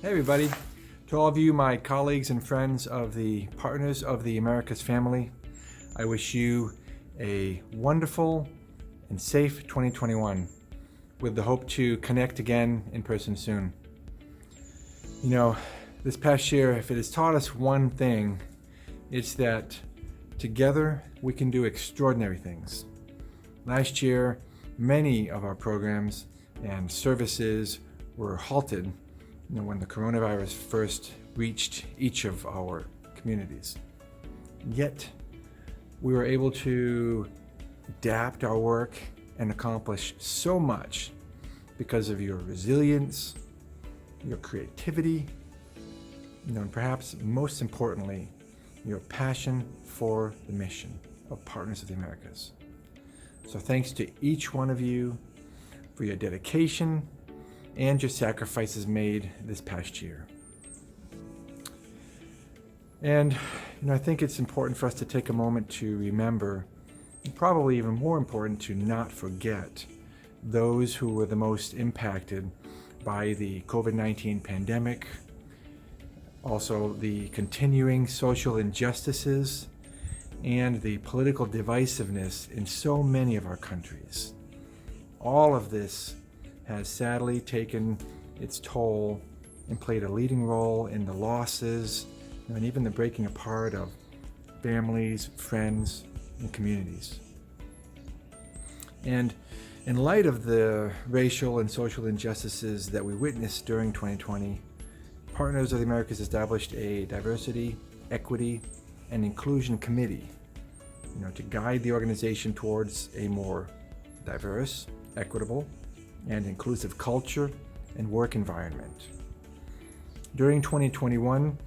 Hey everybody, to all of you, my colleagues and friends of the Partners of the Americas family, I wish you a wonderful and safe 2021 with the hope to connect again in person soon. You know, this past year, if it has taught us one thing, it's that together we can do extraordinary things. Last year, many of our programs and services were halted when the coronavirus first reached each of our communities. Yet, we were able to adapt our work and accomplish so much because of your resilience, your creativity, and perhaps most importantly, your passion for the mission of Partners of the Americas. So thanks to each one of you for your dedication and your sacrifices made this past year. And I think it's important for us to take a moment to remember, and probably even more important to not forget, those who were the most impacted by the COVID-19 pandemic, also the continuing social injustices, and the political divisiveness in so many of our countries. All of this has sadly taken its toll and played a leading role in the losses and even the breaking apart of families, friends, and communities. And in light of the racial and social injustices that we witnessed during 2020, Partners of the Americas established a diversity, equity, and inclusion committee, to guide the organization towards a more diverse, equitable, and inclusive culture and work environment. During 2021,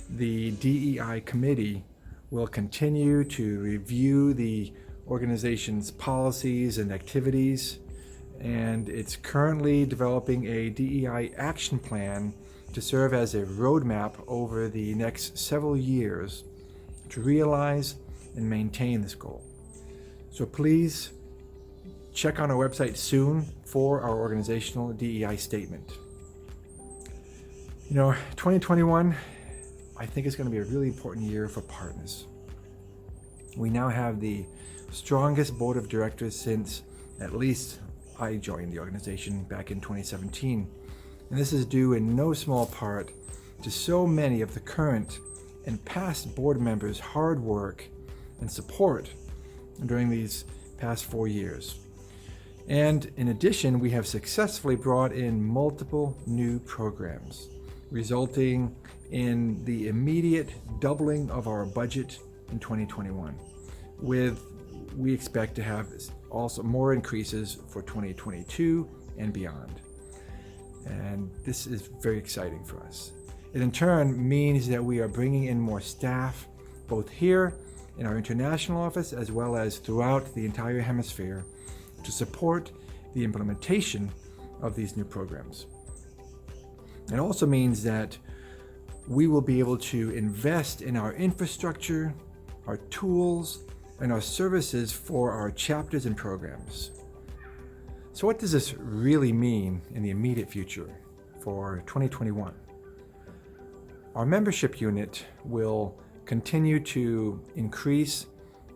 the DEI committee will continue to review the organization's policies and activities, and it's currently developing a DEI action plan to serve as a roadmap over the next several years to realize and maintain this goal. So please check on our website soon for our organizational DEI statement. 2021, I think is going to be a really important year for Partners. We now have the strongest board of directors since at least I joined the organization back in 2017. And this is due in no small part to so many of the current and past board members' hard work and support during these past 4 years. And in addition, we have successfully brought in multiple new programs, resulting in the immediate doubling of our budget in 2021, we expect to have also more increases for 2022 and beyond. And this is very exciting for us. It in turn means that we are bringing in more staff, both here in our international office as well as throughout the entire hemisphere, to support the implementation of these new programs. It also means that we will be able to invest in our infrastructure, our tools, and our services for our chapters and programs. So what does this really mean in the immediate future for 2021? Our membership unit will continue to increase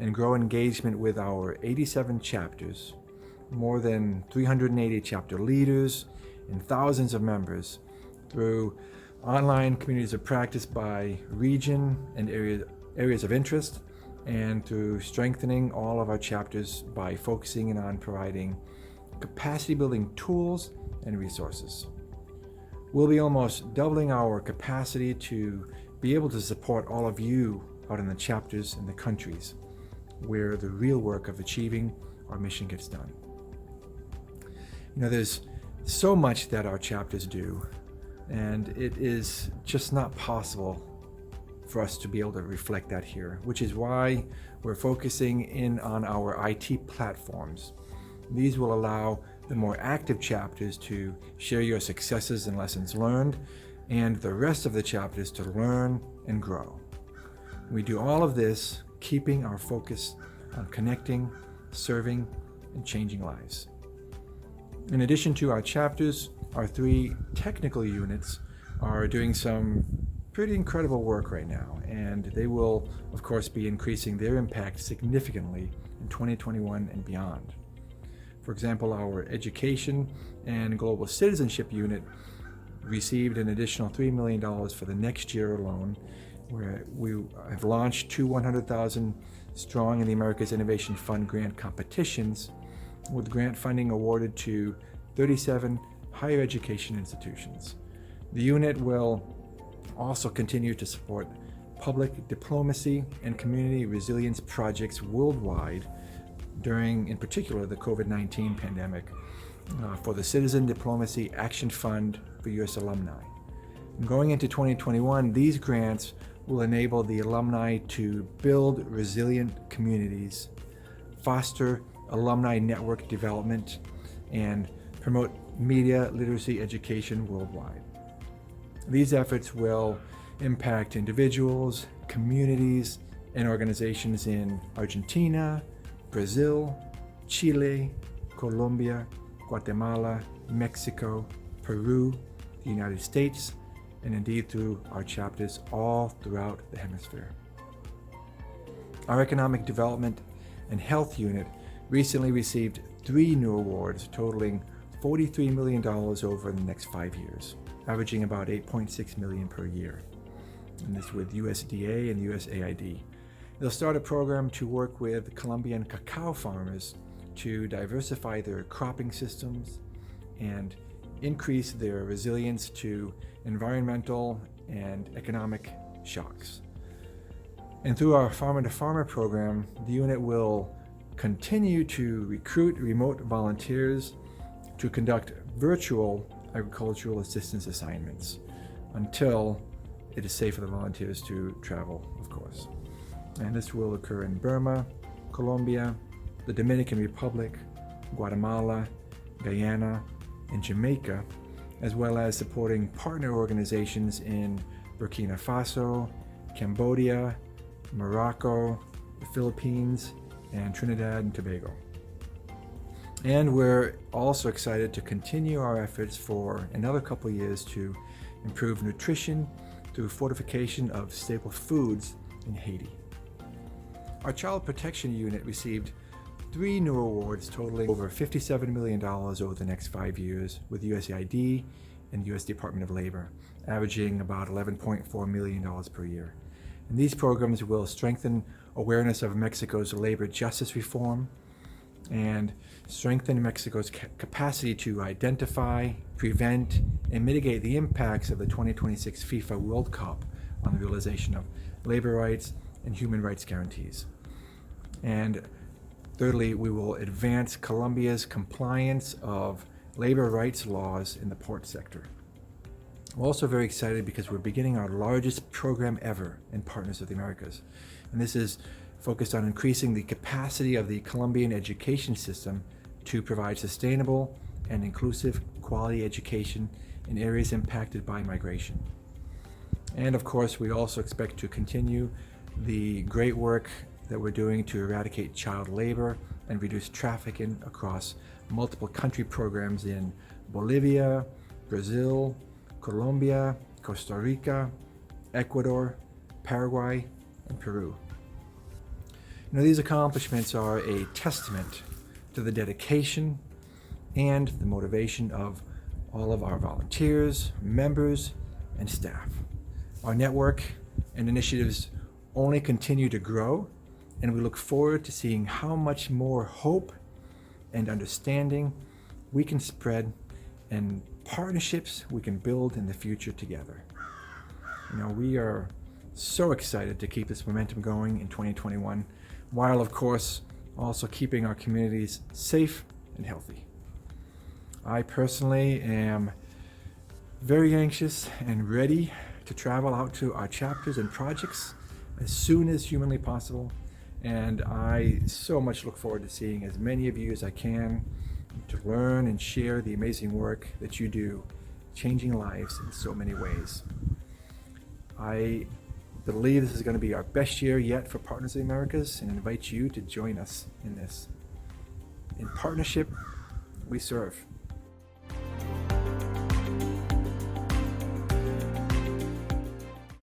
and grow engagement with our 87 chapters, more than 380 chapter leaders, and thousands of members through online communities of practice by region and areas of interest, and through strengthening all of our chapters by focusing in on providing capacity building tools and resources. We'll be almost doubling our capacity to be able to support all of you out in the chapters and the countries where the real work of achieving our mission gets done. There's so much that our chapters do, and it is just not possible for us to be able to reflect that here, which is why we're focusing in on our IT platforms. These will allow the more active chapters to share your successes and lessons learned, and the rest of the chapters to learn and grow. We do all of this keeping our focus on connecting, serving, and changing lives. In addition to our chapters, our 3 technical units are doing some pretty incredible work right now, and they will, of course, be increasing their impact significantly in 2021 and beyond. For example, our Education and Global Citizenship Unit received an additional $3 million for the next year alone, where we have launched two 100,000 Strong in the Americas Innovation Fund grant competitions, with grant funding awarded to 37 higher education institutions. The unit will also continue to support public diplomacy and community resilience projects worldwide during, in particular, the COVID-19 pandemic for the Citizen Diplomacy Action Fund for U.S. alumni. And going into 2021, these grants will enable the alumni to build resilient communities, foster alumni network development, and promote media literacy education worldwide. These efforts will impact individuals, communities, and organizations in Argentina, Brazil, Chile, Colombia, Guatemala, Mexico, Peru, the United States, and indeed through our chapters all throughout the hemisphere. Our Economic Development and Health Unit recently received 3 new awards totaling $43 million over the next 5 years, averaging about $8.6 million per year. And this with USDA and USAID. They'll start a program to work with Colombian cacao farmers to diversify their cropping systems and increase their resilience to environmental and economic shocks. And through our Farmer to Farmer program, the unit will continue to recruit remote volunteers to conduct virtual agricultural assistance assignments until it is safe for the volunteers to travel, of course. And this will occur in Burma, Colombia, the Dominican Republic, Guatemala, Guyana, and Jamaica, as well as supporting partner organizations in Burkina Faso, Cambodia, Morocco, the Philippines, and Trinidad and Tobago. And we're also excited to continue our efforts for another couple of years to improve nutrition through fortification of staple foods in Haiti. Our Child Protection Unit received 3 new awards totaling over $57 million over the next 5 years with USAID and U.S. Department of Labor, averaging about $11.4 million per year. And these programs will strengthen awareness of Mexico's labor justice reform and strengthen Mexico's capacity to identify, prevent, and mitigate the impacts of the 2026 FIFA World Cup on the realization of labor rights and human rights guarantees. And thirdly, we will advance Colombia's compliance of labor rights laws in the port sector. We're also very excited because we're beginning our largest program ever in Partners of the Americas. And this is focused on increasing the capacity of the Colombian education system to provide sustainable and inclusive quality education in areas impacted by migration. And of course, we also expect to continue the great work that we're doing to eradicate child labor and reduce trafficking across multiple country programs in Bolivia, Brazil, Colombia, Costa Rica, Ecuador, Paraguay, and Peru. These accomplishments are a testament to the dedication and the motivation of all of our volunteers, members, and staff. Our network and initiatives only continue to grow, and we look forward to seeing how much more hope and understanding we can spread and partnerships we can build in the future together. We are so excited to keep this momentum going in 2021, while of course also keeping our communities safe and healthy. I personally am very anxious and ready to travel out to our chapters and projects as soon as humanly possible, and I so much look forward to seeing as many of you as I can to learn and share the amazing work that you do, changing lives in so many ways. I believe this is going to be our best year yet for Partners of the Americas, and invite you to join us in this. In partnership, we serve.